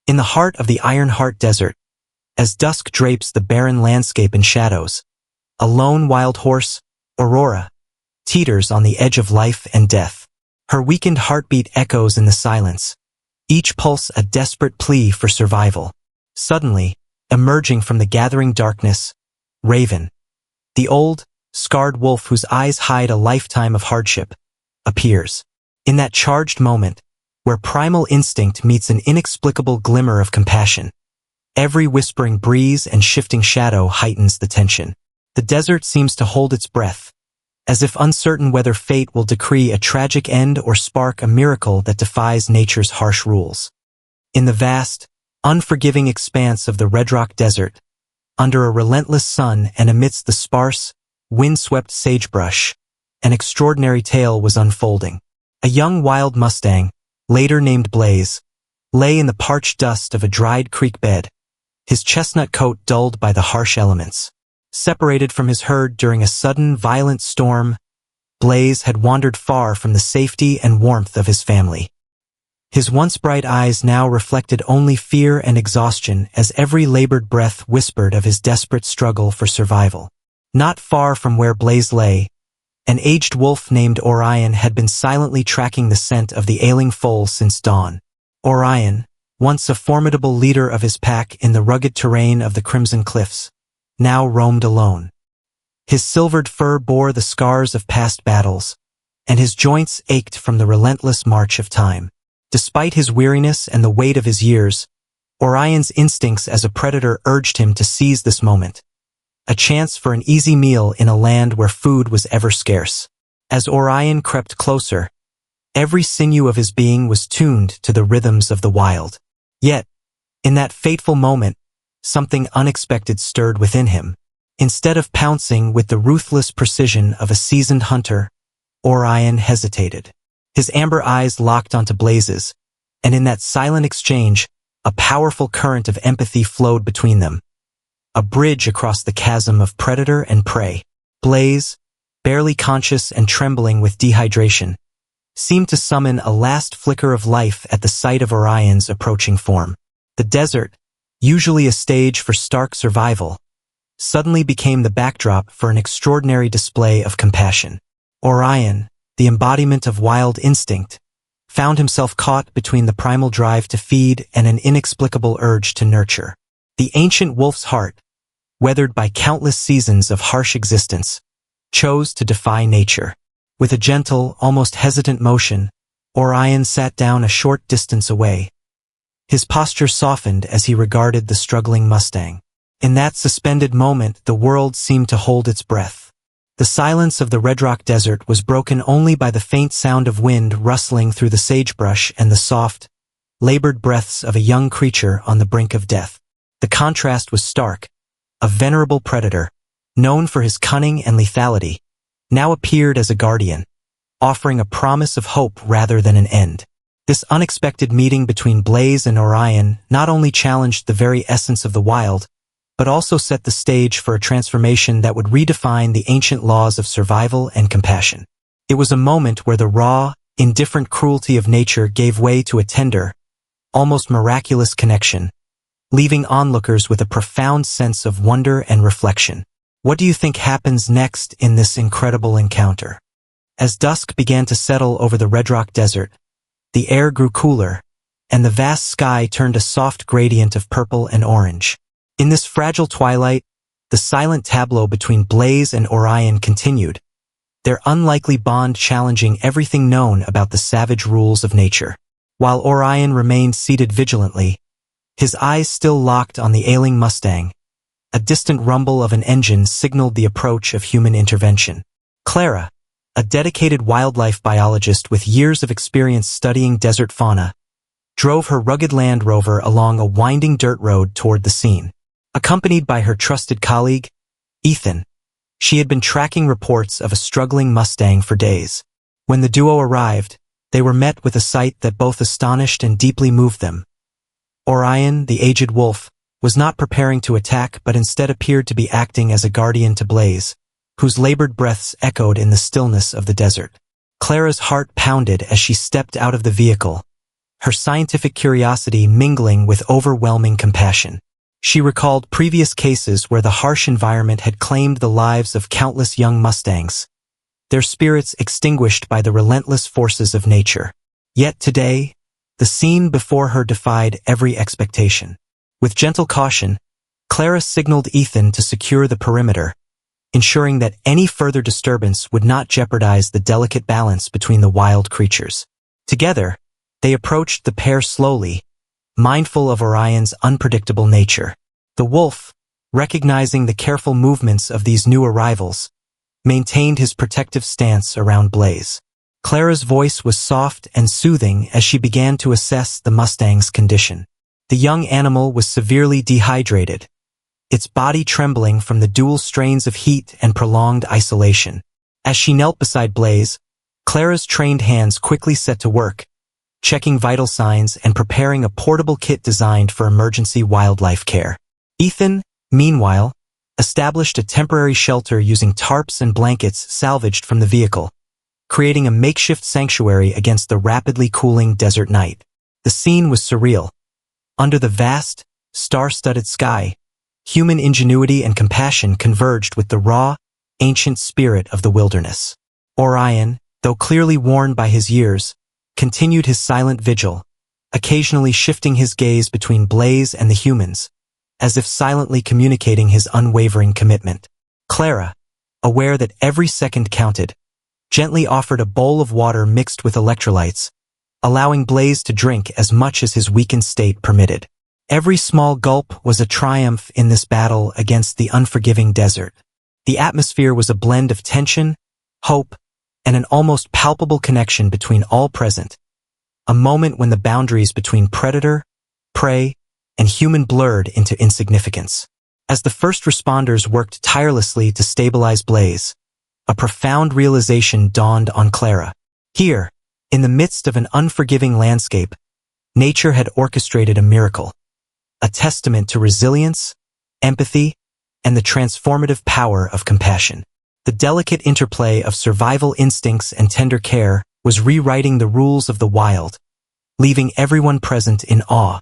In the heart of the Iron Heart Desert, as dusk drapes the barren landscape in shadows, a lone wild horse, Aurora, teeters on the edge of life and death. Her weakened heartbeat echoes in the silence, each pulse a desperate plea for survival. Suddenly, emerging from the gathering darkness, Raven, the old, scarred wolf whose eyes hide a lifetime of hardship, appears. In that charged moment, where primal instinct meets an inexplicable glimmer of compassion, every whispering breeze and shifting shadow heightens the tension. The desert seems to hold its breath, as if uncertain whether fate will decree a tragic end or spark a miracle that defies nature's harsh rules. In the vast, unforgiving expanse of the Red Rock Desert, under a relentless sun and amidst the sparse, wind-swept sagebrush, an extraordinary tale was unfolding. A young wild Mustang, later named Blaze, lay in the parched dust of a dried creek bed, his chestnut coat dulled by the harsh elements. Separated from his herd during a sudden, violent storm, Blaze had wandered far from the safety and warmth of his family. His once bright eyes now reflected only fear and exhaustion as every labored breath whispered of his desperate struggle for survival. Not far from where Blaze lay, an aged wolf named Orion had been silently tracking the scent of the ailing foal since dawn. Orion, once a formidable leader of his pack in the rugged terrain of the Crimson Cliffs, now roamed alone. His silvered fur bore the scars of past battles, and his joints ached from the relentless march of time. Despite his weariness and the weight of his years, Orion's instincts as a predator urged him to seize this moment, a chance for an easy meal in a land where food was ever scarce. As Orion crept closer, every sinew of his being was tuned to the rhythms of the wild. Yet, in that fateful moment, something unexpected stirred within him. Instead of pouncing with the ruthless precision of a seasoned hunter, Orion hesitated. His amber eyes locked onto Blaze's, and in that silent exchange, a powerful current of empathy flowed between them. A bridge across the chasm of predator and prey. Blaze, barely conscious and trembling with dehydration, seemed to summon a last flicker of life at the sight of Orion's approaching form. The desert, usually a stage for stark survival, suddenly became the backdrop for an extraordinary display of compassion. Orion, the embodiment of wild instinct, found himself caught between the primal drive to feed and an inexplicable urge to nurture. The ancient wolf's heart, weathered by countless seasons of harsh existence, chose to defy nature. With a gentle, almost hesitant motion, Orion sat down a short distance away. His posture softened as he regarded the struggling Mustang. In that suspended moment, the world seemed to hold its breath. The silence of the Red Rock Desert was broken only by the faint sound of wind rustling through the sagebrush and the soft, labored breaths of a young creature on the brink of death. The contrast was stark. A venerable predator, known for his cunning and lethality, now appeared as a guardian, offering a promise of hope rather than an end. This unexpected meeting between Blaze and Orion not only challenged the very essence of the wild, but also set the stage for a transformation that would redefine the ancient laws of survival and compassion. It was a moment where the raw, indifferent cruelty of nature gave way to a tender, almost miraculous connection, leaving onlookers with a profound sense of wonder and reflection. What do you think happens next in this incredible encounter? As dusk began to settle over the Red Rock Desert, the air grew cooler, and the vast sky turned a soft gradient of purple and orange. In this fragile twilight, the silent tableau between Blaze and Orion continued, their unlikely bond challenging everything known about the savage rules of nature. While Orion remained seated vigilantly, his eyes still locked on the ailing Mustang, a distant rumble of an engine signaled the approach of human intervention. Clara, a dedicated wildlife biologist with years of experience studying desert fauna, drove her rugged Land Rover along a winding dirt road toward the scene. Accompanied by her trusted colleague, Ethan, she had been tracking reports of a struggling Mustang for days. When the duo arrived, they were met with a sight that both astonished and deeply moved them. Orion, the aged wolf, was not preparing to attack but instead appeared to be acting as a guardian to Blaze, whose labored breaths echoed in the stillness of the desert. Clara's heart pounded as she stepped out of the vehicle, her scientific curiosity mingling with overwhelming compassion. She recalled previous cases where the harsh environment had claimed the lives of countless young Mustangs, their spirits extinguished by the relentless forces of nature. Yet today, the scene before her defied every expectation. With gentle caution, Clara signaled Ethan to secure the perimeter, ensuring that any further disturbance would not jeopardize the delicate balance between the wild creatures. Together, they approached the pair slowly, mindful of Orion's unpredictable nature. The wolf, recognizing the careful movements of these new arrivals, maintained his protective stance around Blaze. Clara's voice was soft and soothing as she began to assess the Mustang's condition. The young animal was severely dehydrated, its body trembling from the dual strains of heat and prolonged isolation. As she knelt beside Blaze, Clara's trained hands quickly set to work, checking vital signs and preparing a portable kit designed for emergency wildlife care. Ethan, meanwhile, established a temporary shelter using tarps and blankets salvaged from the vehicle, creating a makeshift sanctuary against the rapidly cooling desert night. The scene was surreal. Under the vast, star-studded sky, human ingenuity and compassion converged with the raw, ancient spirit of the wilderness. Orion, though clearly worn by his years, continued his silent vigil, occasionally shifting his gaze between Blaze and the humans, as if silently communicating his unwavering commitment. Clara, aware that every second counted, gently offered a bowl of water mixed with electrolytes, allowing Blaze to drink as much as his weakened state permitted. Every small gulp was a triumph in this battle against the unforgiving desert. The atmosphere was a blend of tension, hope, and an almost palpable connection between all present, a moment when the boundaries between predator, prey, and human blurred into insignificance. As the first responders worked tirelessly to stabilize Blaze, a profound realization dawned on Clara. Here, in the midst of an unforgiving landscape, nature had orchestrated a miracle, a testament to resilience, empathy, and the transformative power of compassion. The delicate interplay of survival instincts and tender care was rewriting the rules of the wild, leaving everyone present in awe.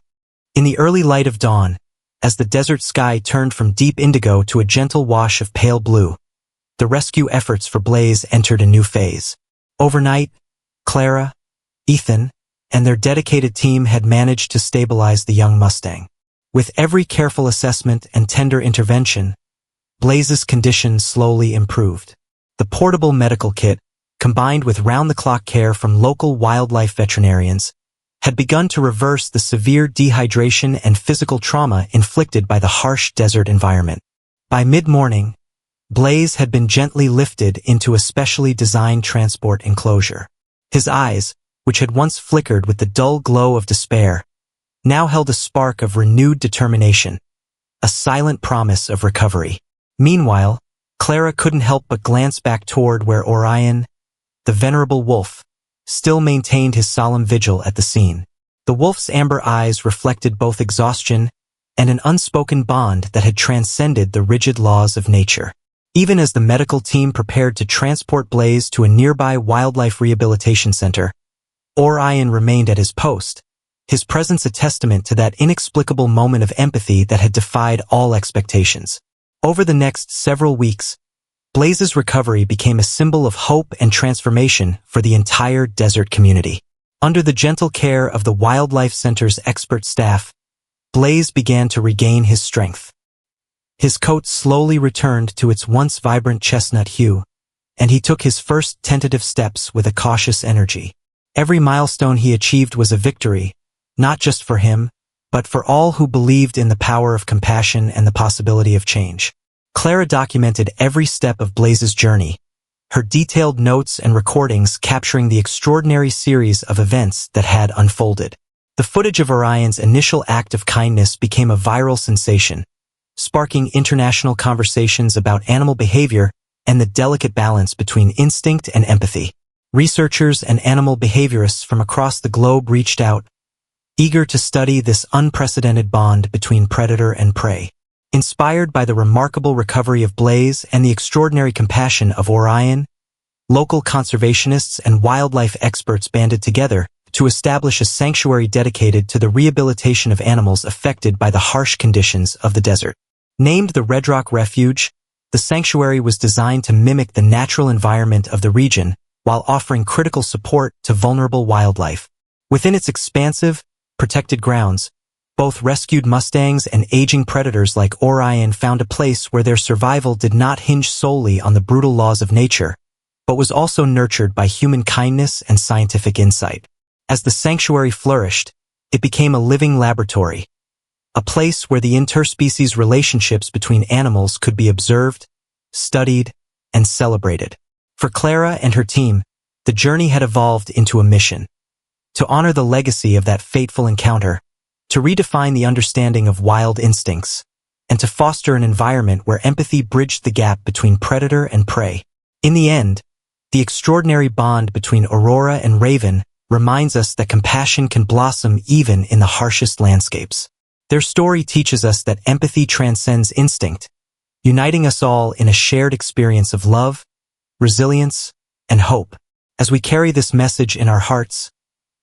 In the early light of dawn, as the desert sky turned from deep indigo to a gentle wash of pale blue, the rescue efforts for Blaze entered a new phase. Overnight, Clara, Ethan, and their dedicated team had managed to stabilize the young Mustang. With every careful assessment and tender intervention, Blaze's condition slowly improved. The portable medical kit, combined with round-the-clock care from local wildlife veterinarians, had begun to reverse the severe dehydration and physical trauma inflicted by the harsh desert environment. By mid-morning, Blaze had been gently lifted into a specially designed transport enclosure. His eyes, which had once flickered with the dull glow of despair, now held a spark of renewed determination, a silent promise of recovery. Meanwhile, Clara couldn't help but glance back toward where Orion, the venerable wolf, still maintained his solemn vigil at the scene. The wolf's amber eyes reflected both exhaustion and an unspoken bond that had transcended the rigid laws of nature. Even as the medical team prepared to transport Blaze to a nearby wildlife rehabilitation center, Orion remained at his post, his presence a testament to that inexplicable moment of empathy that had defied all expectations. Over the next several weeks, Blaze's recovery became a symbol of hope and transformation for the entire desert community. Under the gentle care of the Wildlife Center's expert staff, Blaze began to regain his strength. His coat slowly returned to its once vibrant chestnut hue, and he took his first tentative steps with a cautious energy. Every milestone he achieved was a victory, not just for him, but for all who believed in the power of compassion and the possibility of change. Clara documented every step of Blaze's journey, her detailed notes and recordings capturing the extraordinary series of events that had unfolded. The footage of Orion's initial act of kindness became a viral sensation, sparking international conversations about animal behavior and the delicate balance between instinct and empathy. Researchers and animal behaviorists from across the globe reached out, eager to study this unprecedented bond between predator and prey. Inspired by the remarkable recovery of Blaze and the extraordinary compassion of Orion, local conservationists and wildlife experts banded together to establish a sanctuary dedicated to the rehabilitation of animals affected by the harsh conditions of the desert. Named the Red Rock Refuge, the sanctuary was designed to mimic the natural environment of the region while offering critical support to vulnerable wildlife. Within its expansive, protected grounds, both rescued Mustangs and aging predators like Orion found a place where their survival did not hinge solely on the brutal laws of nature, but was also nurtured by human kindness and scientific insight. As the sanctuary flourished, it became a living laboratory, a place where the interspecies relationships between animals could be observed, studied, and celebrated. For Clara and her team, the journey had evolved into a mission: to honor the legacy of that fateful encounter, to redefine the understanding of wild instincts, and to foster an environment where empathy bridged the gap between predator and prey. In the end, the extraordinary bond between Aurora and Raven reminds us that compassion can blossom even in the harshest landscapes. Their story teaches us that empathy transcends instinct, uniting us all in a shared experience of love, resilience, and hope. As we carry this message in our hearts,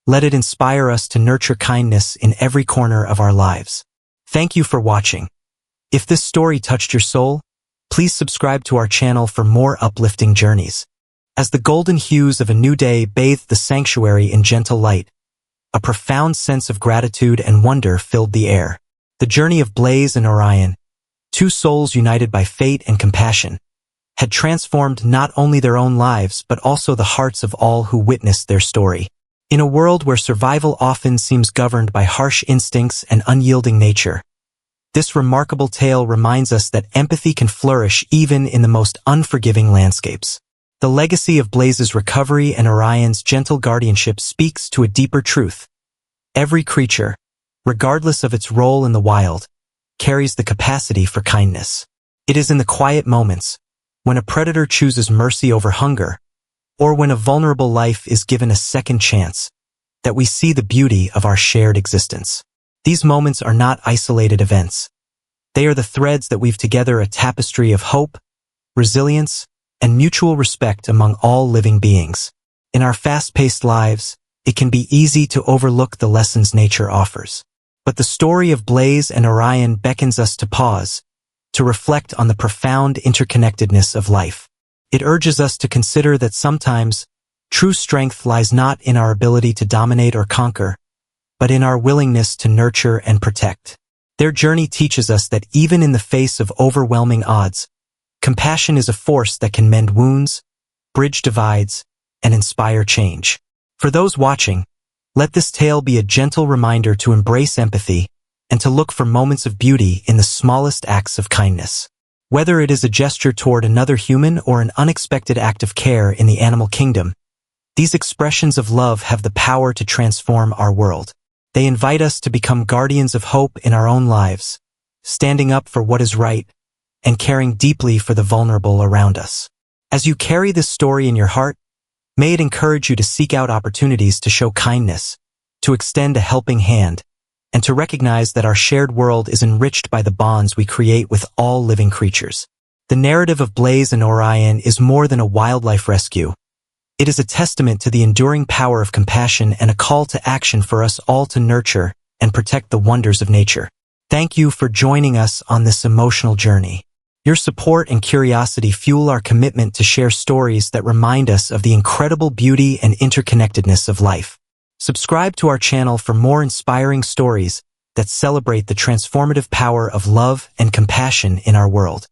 let it inspire us to nurture kindness in every corner of our lives. Thank you for watching. If this story touched your soul, please subscribe to our channel for more uplifting journeys. As the golden hues of a new day bathed the sanctuary in gentle light, a profound sense of gratitude and wonder filled the air. The journey of Blaze and Orion, two souls united by fate and compassion, had transformed not only their own lives but also the hearts of all who witnessed their story. In a world where survival often seems governed by harsh instincts and unyielding nature, this remarkable tale reminds us that empathy can flourish even in the most unforgiving landscapes. The legacy of Blaze's recovery and Orion's gentle guardianship speaks to a deeper truth. Every creature, regardless of its role in the wild, carries the capacity for kindness. It is in the quiet moments, when a predator chooses mercy over hunger, or when a vulnerable life is given a second chance, that we see the beauty of our shared existence. These moments are not isolated events. They are the threads that weave together a tapestry of hope, resilience, and mutual respect among all living beings. In our fast-paced lives, it can be easy to overlook the lessons nature offers. But the story of Blaze and Orion beckons us to pause, to reflect on the profound interconnectedness of life. It urges us to consider that sometimes true strength lies not in our ability to dominate or conquer, but in our willingness to nurture and protect. Their journey teaches us that even in the face of overwhelming odds, compassion is a force that can mend wounds, bridge divides, and inspire change. For those watching, let this tale be a gentle reminder to embrace empathy and to look for moments of beauty in the smallest acts of kindness. Whether it is a gesture toward another human or an unexpected act of care in the animal kingdom, these expressions of love have the power to transform our world. They invite us to become guardians of hope in our own lives, standing up for what is right, and caring deeply for the vulnerable around us. As you carry this story in your heart, may it encourage you to seek out opportunities to show kindness, to extend a helping hand, and to recognize that our shared world is enriched by the bonds we create with all living creatures. The narrative of Blaze and Orion is more than a wildlife rescue. It is a testament to the enduring power of compassion and a call to action for us all to nurture and protect the wonders of nature. Thank you for joining us on this emotional journey. Your support and curiosity fuel our commitment to share stories that remind us of the incredible beauty and interconnectedness of life. Subscribe to our channel for more inspiring stories that celebrate the transformative power of love and compassion in our world.